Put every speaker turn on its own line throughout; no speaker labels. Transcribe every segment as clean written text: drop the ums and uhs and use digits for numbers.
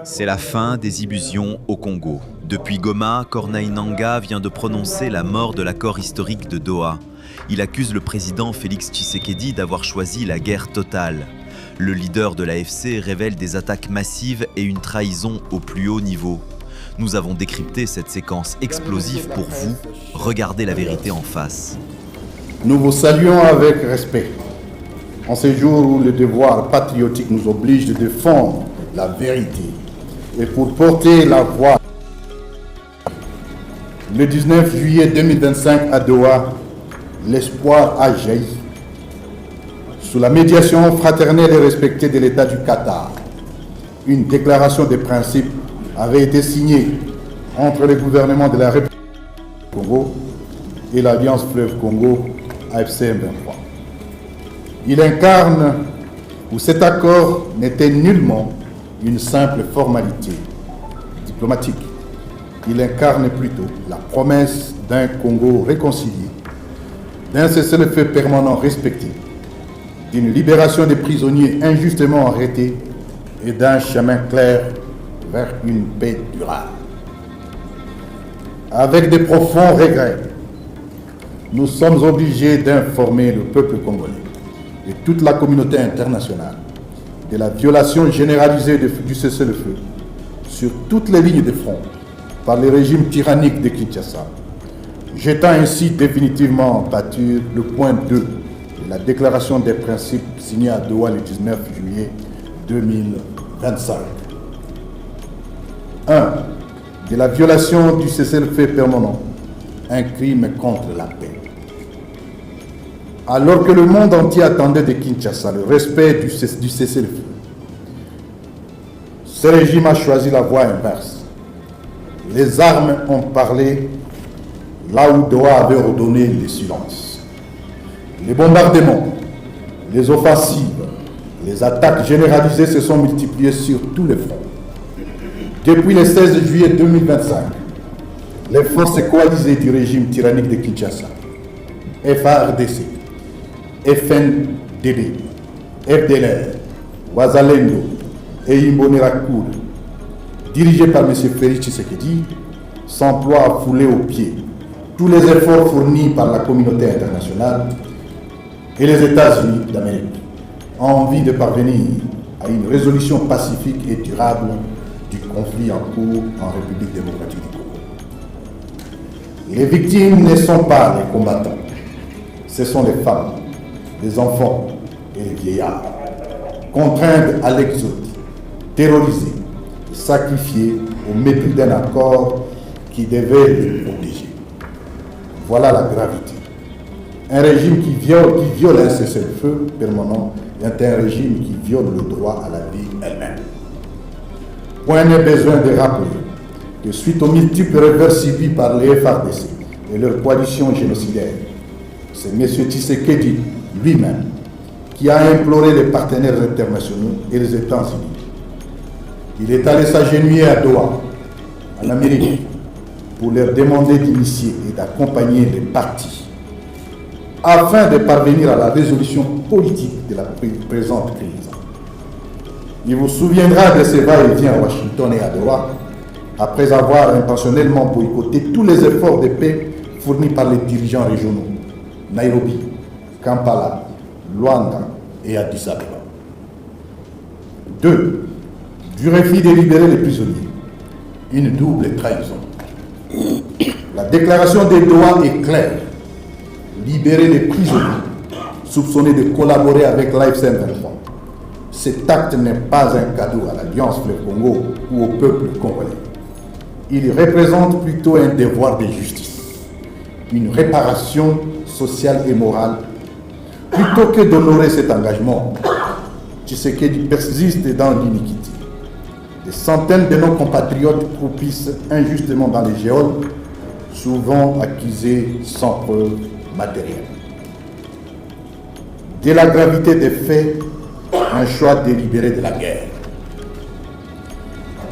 C'est la fin des illusions au Congo. Depuis Goma, Corneille Nangaa vient de prononcer la mort de l'accord historique de Doha. Il accuse le président Félix Tshisekedi d'avoir choisi la guerre totale. Le leader de l'AFC révèle des attaques massives et une trahison au plus haut niveau. Nous avons décrypté cette séquence explosive pour vous. Regardez la vérité en face.
Nous vous saluons avec respect. En ce jour où le devoir patriotique nous oblige de défendre la vérité et pour porter la voix. Le 19 juillet 2025 à Doha, l'espoir a jailli. Sous la médiation fraternelle et respectée de l'État du Qatar, une déclaration de principe avait été signée entre le gouvernement de la République du Congo et l'Alliance Fleuve Congo AFC M23. Il incarne où cet accord n'était nullement une simple formalité diplomatique. Il incarne plutôt la promesse d'un Congo réconcilié, d'un cessez-le-feu permanent respecté, d'une libération des prisonniers injustement arrêtés et d'un chemin clair vers une paix durable. Avec de profonds regrets, nous sommes obligés d'informer le peuple congolais et toute la communauté internationale de la violation généralisée du cessez-le-feu sur toutes les lignes de front par le régime tyrannique de Kinshasa, jetant ainsi définitivement en pâture le point 2 de la déclaration des principes signée à Doha le 19 juillet 2025. 1. De la violation du cessez-le-feu permanent, un crime contre la paix. Alors que le monde entier attendait de Kinshasa le respect du cessez-le-feu, ce régime a choisi la voie inverse. Les armes ont parlé là où Doha avait ordonné le silence. Les bombardements, les offensives, les attaques généralisées se sont multipliées sur tous les fronts. Depuis le 16 juillet 2025, les forces coalisées du régime tyrannique de Kinshasa, FARDC, FNDD, FDLR, Wazalendo et Imbonerakure, dirigées par M. Félix Tshisekedi, s'emploient à fouler aux pieds tous les efforts fournis par la communauté internationale et les États-Unis d'Amérique en vue de parvenir à une résolution pacifique et durable du conflit en cours en République démocratique du Congo. Les victimes ne sont pas les combattants, ce sont les femmes, les enfants et les vieillards, contraints à l'exode, terrorisés et sacrifiés au mépris d'un accord qui devait les protéger. Voilà la gravité. Un régime qui viole un cessez-le-feu permanent est un régime qui viole le droit à la vie elle-même. Point n'est besoin de rappeler que suite aux multiples revers subis par les FARDC et leur coalition génocidaire, c'est M. Tshisekedi lui-même qui a imploré les partenaires internationaux et les États-Unis. Il est allé s'agenouiller à Doha, en Amérique, pour leur demander d'initier et d'accompagner les partis afin de parvenir à la résolution politique de la présente crise. Il vous souviendra de ces va-et-vient à Washington et à Doha, après avoir intentionnellement boycotté tous les efforts de paix fournis par les dirigeants régionaux, Nairobi, Kampala, Luanda et Addis Abeba. 2. Du refus de libérer les prisonniers, une double trahison. La déclaration de Doha est claire. Libérer les prisonniers soupçonnés de collaborer avec l'AFC M23. Cet acte n'est pas un cadeau à l'Alliance Fleuve Congo ou au peuple congolais. Il représente plutôt un devoir de justice, une réparation sociale et morale. Plutôt que d'honorer cet engagement, Tshisekedi persiste dans l'iniquité. Des centaines de nos compatriotes croupissent injustement dans les geôles, souvent accusés sans preuve matérielle. De la gravité des faits, un choix délibéré de la guerre.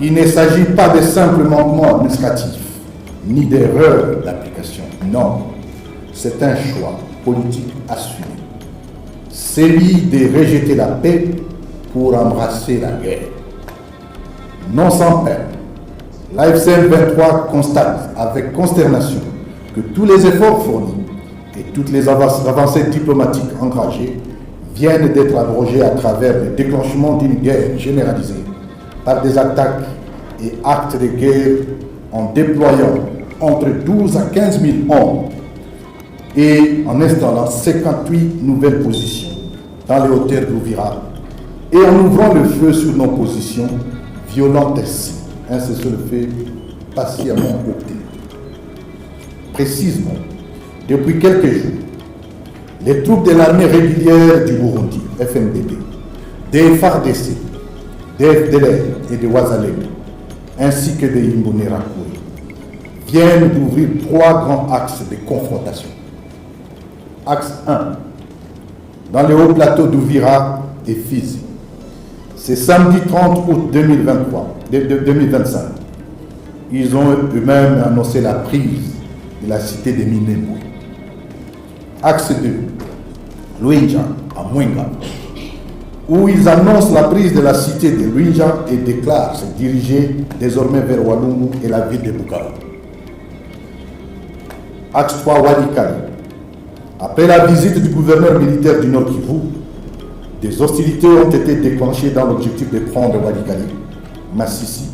Il ne s'agit pas de simples manquements administratifs, ni d'erreurs d'application. Non, c'est un choix politique assumé. Celui de rejeter la paix pour embrasser la guerre. Non sans peine, l'AFCM 23 constate avec consternation que tous les efforts fournis et toutes les avancées diplomatiques engagées viennent d'être abrogées à travers le déclenchement d'une guerre généralisée par des attaques et actes de guerre en déployant entre 12 à 15 000 hommes et en installant 58 nouvelles positions dans les hauteurs d'Ouvira et en ouvrant le feu sur nos positions, violant ainsi un cessez-le-feu patiemment opté. Précisément, depuis quelques jours, les troupes de l'armée régulière du Burundi, FNDB, des FARDC, des FDLR et des Wazalendo, ainsi que des Imbonerakure, viennent d'ouvrir 3 grands axes de confrontation. Axe 1, dans le haut plateau d'Ouvira et Fizi. C'est samedi 30 août 2025. Ils ont eux-mêmes annoncé la prise de la cité de Minembwe. Axe 2, Luinja à Mwenga, où ils annoncent la prise de la cité de Luinja et déclarent se diriger désormais vers Walungu et la ville de Bukavu. Axe 3, Walikale. Après la visite du gouverneur militaire du Nord Kivu, des hostilités ont été déclenchées dans l'objectif de prendre Walikale, Massissi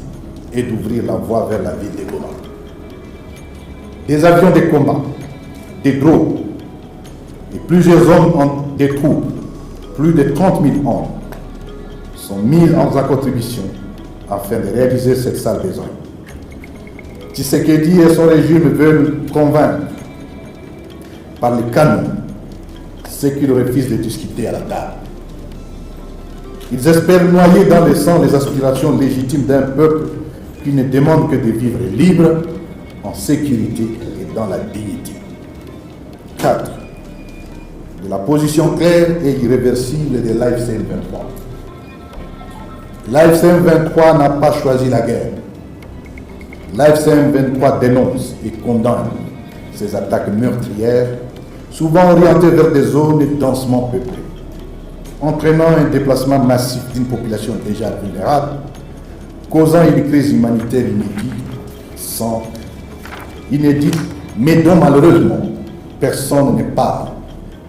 et d'ouvrir la voie vers la ville de Goma. Des avions de combat, des drones et plusieurs hommes des troupes, plus de 30 000 hommes, sont mis en contribution afin de réaliser cette sale besoin. Tshisekedi et son régime veulent convaincre par les canons ceux qui refusent de discuter à la table. Ils espèrent noyer dans le sang les aspirations légitimes d'un peuple qui ne demande que de vivre libre, en sécurité et dans la dignité. 4. De la position claire et irréversible de l'AFCM 23. L'AFCM 23 n'a pas choisi la guerre. L'AFCM 23 dénonce et condamne ces attaques meurtrières, souvent orientées vers des zones densément peuplées, entraînant un déplacement massif d'une population déjà vulnérable, causant une crise humanitaire inédite, mais dont malheureusement personne ne parle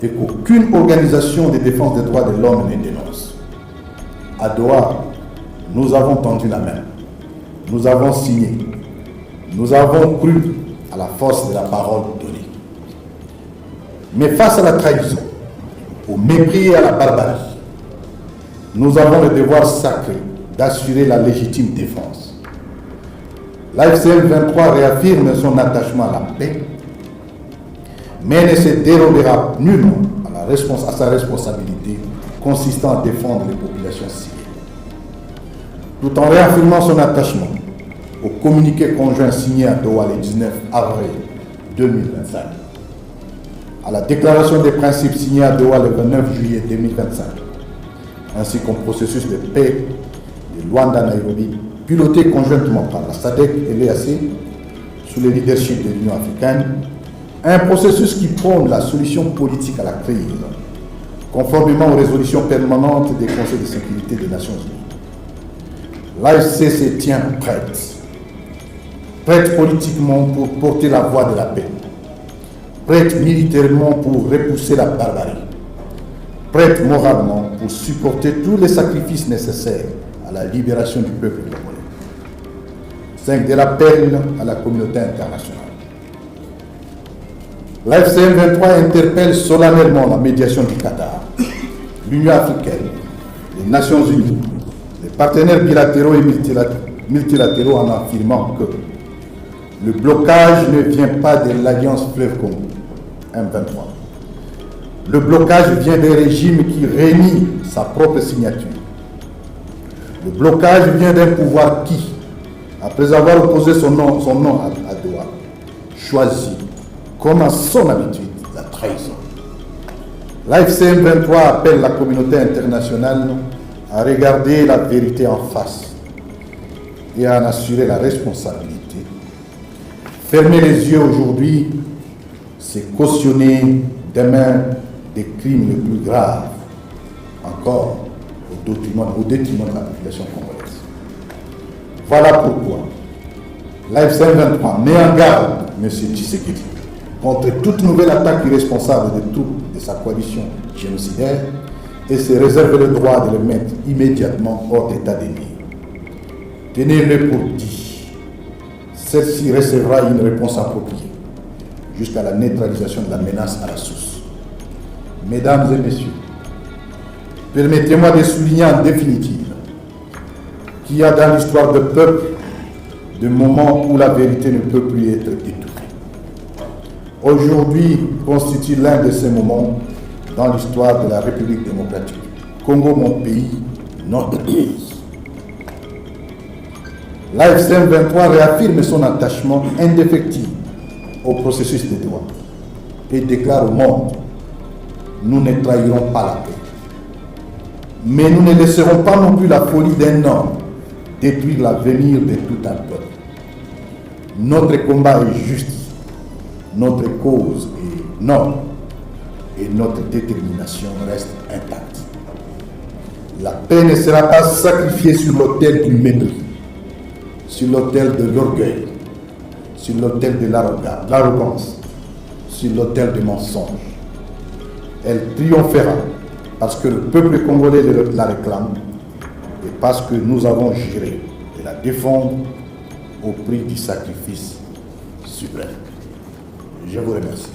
et qu'aucune organisation de défense des droits de l'homme ne dénonce. À Doha, nous avons tendu la main, nous avons signé, nous avons cru à la force de la parole donnée. Mais face à la trahison, au mépris et à la barbarie, nous avons le devoir sacré d'assurer la légitime défense. L'AFCM 23 réaffirme son attachement à la paix, mais ne se dérobera nullement à sa responsabilité consistant à défendre les populations civiles. Tout en réaffirmant son attachement au communiqué conjoint signé à Doha le 19 avril 2025, à la déclaration des principes signée à Doha le 29 juillet 2025, ainsi qu'un processus de paix de Luanda-Nairobi, piloté conjointement par la SADC et l'EAC, sous le leadership de l'Union africaine, un processus qui prône la solution politique à la crise, conformément aux résolutions permanentes des Conseils de sécurité des Nations Unies. L'AFC se tient prête politiquement pour porter la voix de la paix, prête militairement pour repousser la barbarie, prête moralement pour supporter tous les sacrifices nécessaires à la libération du peuple congolais. 5. De l'appel à la communauté internationale. L'AFCM 23 interpelle solennellement la médiation du Qatar, l'Union africaine, les Nations unies, les partenaires bilatéraux et multilatéraux en affirmant que le blocage ne vient pas de l'Alliance Fleuve Congo, M23. Le blocage vient d'un régime qui renie sa propre signature. Le blocage vient d'un pouvoir qui, après avoir opposé son nom à Doha, choisit, comme à son habitude, la trahison. L'AFCM 23 appelle la communauté internationale à regarder la vérité en face et à en assurer la responsabilité. Fermer les yeux aujourd'hui, c'est cautionner demain des crimes les plus graves, encore au détriment de la population congolaise. Voilà pourquoi l'AFC/M23 met en garde M. Tshisekedi contre toute nouvelle attaque irresponsable des troupes de sa coalition génocidaire et se réserve le droit de le mettre immédiatement hors d'état de nuire. Tenez-le pour dit, celle-ci recevra une réponse appropriée jusqu'à la neutralisation de la menace à la source. Mesdames et messieurs, permettez-moi de souligner en définitive qu'il y a dans l'histoire de peuple des moments où la vérité ne peut plus être étouffée. Aujourd'hui constitue l'un de ces moments dans l'histoire de la République démocratique. Congo, mon pays, notre pays. L'AFC/M23 réaffirme son attachement indéfectible au processus de Doha et déclare au monde: nous ne trahirons pas la paix. Mais nous ne laisserons pas non plus la folie d'un homme détruire l'avenir de tout un peuple. Notre combat est juste, notre cause est noble et notre détermination reste intacte. La paix ne sera pas sacrifiée sur l'autel du mépris, sur l'autel de l'orgueil, sur l'autel de l'arrogance, sur l'autel du mensonge. Elle triomphera parce que le peuple congolais la réclame et parce que nous avons juré de la défendre au prix du sacrifice suprême. Je vous remercie.